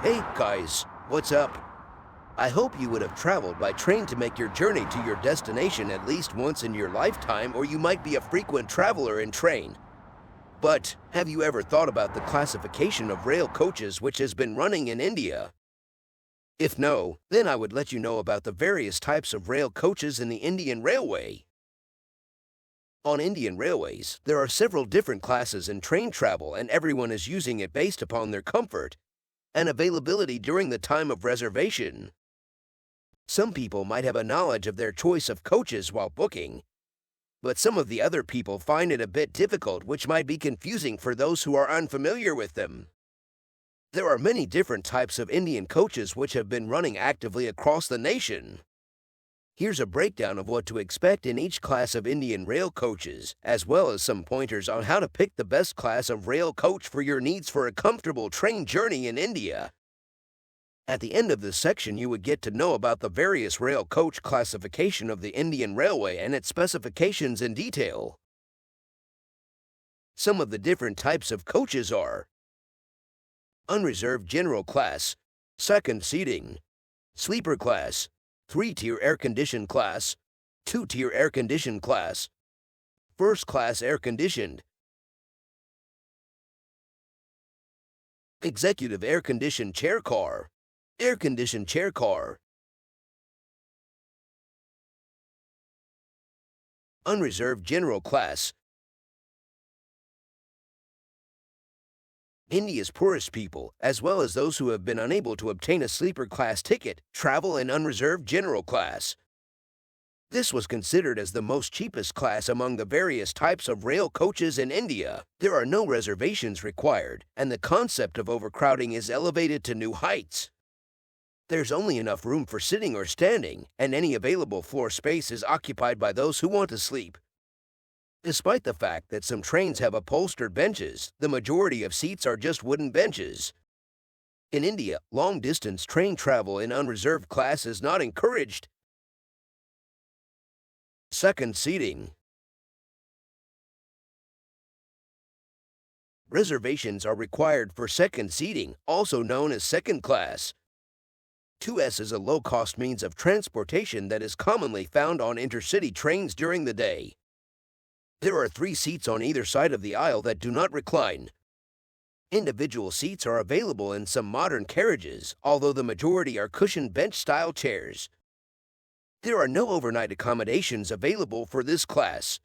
Hey guys, what's up? I hope you would have traveled by train to make your journey to your destination at least once in your lifetime, or you might be a frequent traveler in train. But have you ever thought about the classification of rail coaches which has been running in India? If no, then I would let you know about the various types of rail coaches in the Indian Railway. On Indian railways, there are several different classes in train travel, and everyone is using it based upon their comfort and availability during the time of reservation. Some people might have a knowledge of their choice of coaches while booking, but some of the other people find it a bit difficult, which might be confusing for those who are unfamiliar with them. There are many different types of Indian coaches which have been running actively across the nation. Here's a breakdown of what to expect in each class of Indian rail coaches, as well as some pointers on how to pick the best class of rail coach for your needs for a comfortable train journey in India. At the end of this section, you would get to know about the various rail coach classification of the Indian Railway and its specifications in detail. Some of the different types of coaches are unreserved general class, second seating, sleeper class, 3-tier air-conditioned class, 2-tier air-conditioned class, first class air-conditioned, executive air-conditioned chair car, air-conditioned chair car, unreserved general class. India's poorest people, as well as those who have been unable to obtain a sleeper class ticket, travel in unreserved general class. This was considered as the most cheapest class among the various types of rail coaches in India. There are no reservations required, and the concept of overcrowding is elevated to new heights. There's only enough room for sitting or standing, and any available floor space is occupied by those who want to sleep. Despite the fact that some trains have upholstered benches, the majority of seats are just wooden benches. In India, long-distance train travel in unreserved class is not encouraged. Second seating. Reservations are required for second seating, also known as second class. 2S is a low-cost means of transportation that is commonly found on intercity trains during the day. There are 3 seats on either side of the aisle that do not recline. Individual seats are available in some modern carriages, although the majority are cushioned bench-style chairs. There are no overnight accommodations available for this class.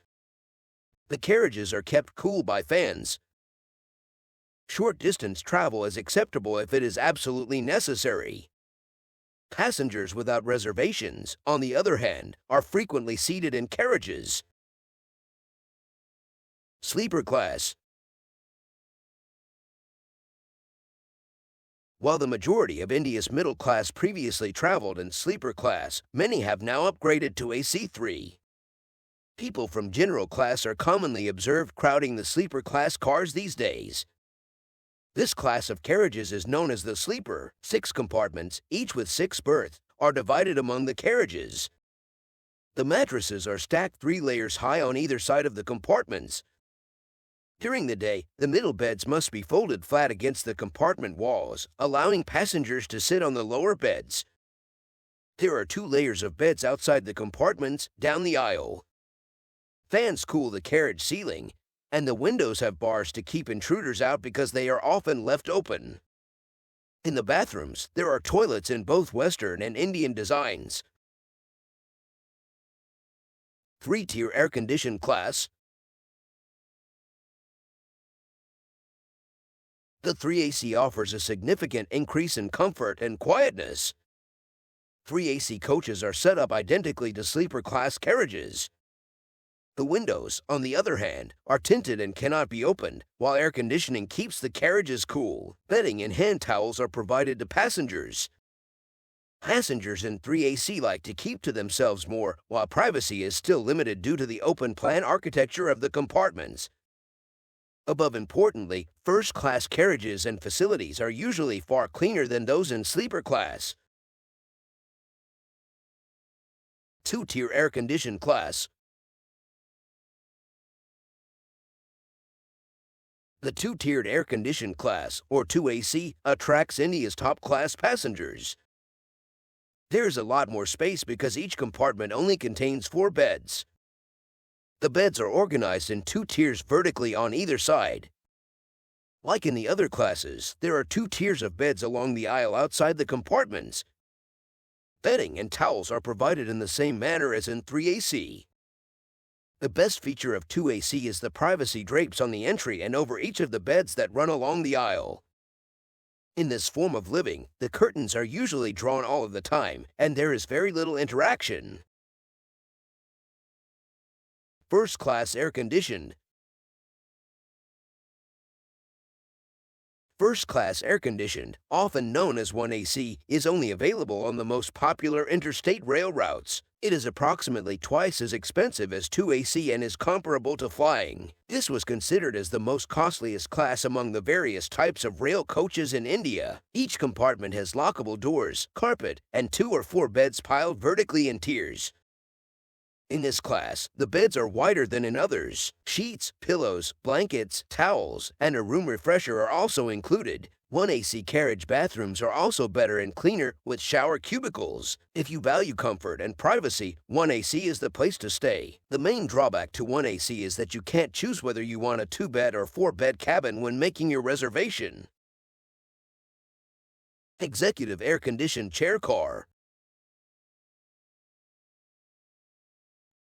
The carriages are kept cool by fans. Short-distance travel is acceptable if it is absolutely necessary. Passengers without reservations, on the other hand, are frequently seated in carriages. Sleeper class. While the majority of India's middle class previously traveled in sleeper class, many have now upgraded to a C3. People from general class are commonly observed crowding the sleeper class cars these days. This class of carriages is known as the sleeper. 6 compartments, each with 6 berths, are divided among the carriages. The mattresses are stacked 3 layers high on either side of the compartments. During the day, the middle beds must be folded flat against the compartment walls, allowing passengers to sit on the lower beds. There are 2 layers of beds outside the compartments, down the aisle. Fans cool the carriage ceiling, and the windows have bars to keep intruders out because they are often left open. In the bathrooms, there are toilets in both Western and Indian designs. 3-tier air-conditioned class. The 3AC offers a significant increase in comfort and quietness. 3AC coaches are set up identically to sleeper class carriages. The windows, on the other hand, are tinted and cannot be opened, while air conditioning keeps the carriages cool. Bedding and hand towels are provided to passengers. Passengers in 3AC like to keep to themselves more, while privacy is still limited due to the open-plan architecture of the compartments. Above importantly, first-class carriages and facilities are usually far cleaner than those in sleeper class. 2-tier air-conditioned class. The two-tiered air-conditioned class, or 2AC, attracts India's top-class passengers. There's a lot more space because each compartment only contains 4 beds. The beds are organized in 2 tiers vertically on either side. Like in the other classes, there are 2 tiers of beds along the aisle outside the compartments. Bedding and towels are provided in the same manner as in 3AC. The best feature of 2AC is the privacy drapes on the entry and over each of the beds that run along the aisle. In this form of living, the curtains are usually drawn all of the time, and there is very little interaction. First class air conditioned. First class air conditioned, often known as 1AC, is only available on the most popular interstate rail routes. It is approximately twice as expensive as 2AC and is comparable to flying. This was considered as the most costliest class among the various types of rail coaches in India. Each compartment has lockable doors, carpet, and 2 or 4 beds piled vertically in tiers. In this class, the beds are wider than in others. Sheets, pillows, blankets, towels, and a room refresher are also included. 1AC carriage bathrooms are also better and cleaner with shower cubicles. If you value comfort and privacy, 1AC is the place to stay. The main drawback to 1AC is that you can't choose whether you want a 2-bed or 4-bed cabin when making your reservation. Executive air-conditioned chair car.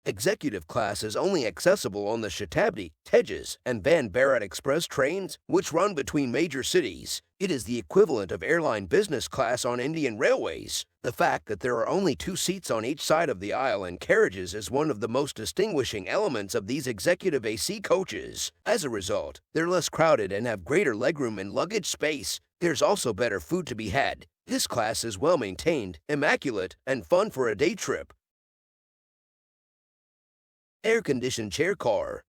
Executive class is only accessible on the Shatabdi, Tejas, and Van Bharat Express trains, which run between major cities. It is the equivalent of airline business class on Indian Railways. The fact that there are only 2 seats on each side of the aisle in carriages is one of the most distinguishing elements of these executive AC coaches. As a result, they're less crowded and have greater legroom and luggage space. There's also better food to be had. This class is well maintained, immaculate, and fun for a day trip. Air-conditioned chair car.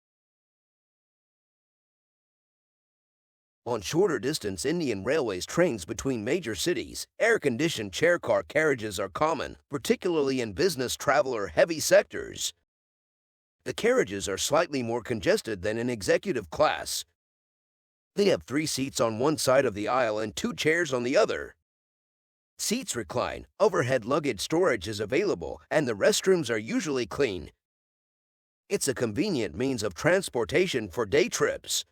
On shorter distance Indian Railways trains between major cities, air-conditioned chair car carriages are common, particularly in business travel or heavy sectors. The carriages are slightly more congested than in executive class. They have 3 seats on one side of the aisle and 2 chairs on the other. Seats recline, overhead luggage storage is available, and the restrooms are usually clean. It's a convenient means of transportation for day trips.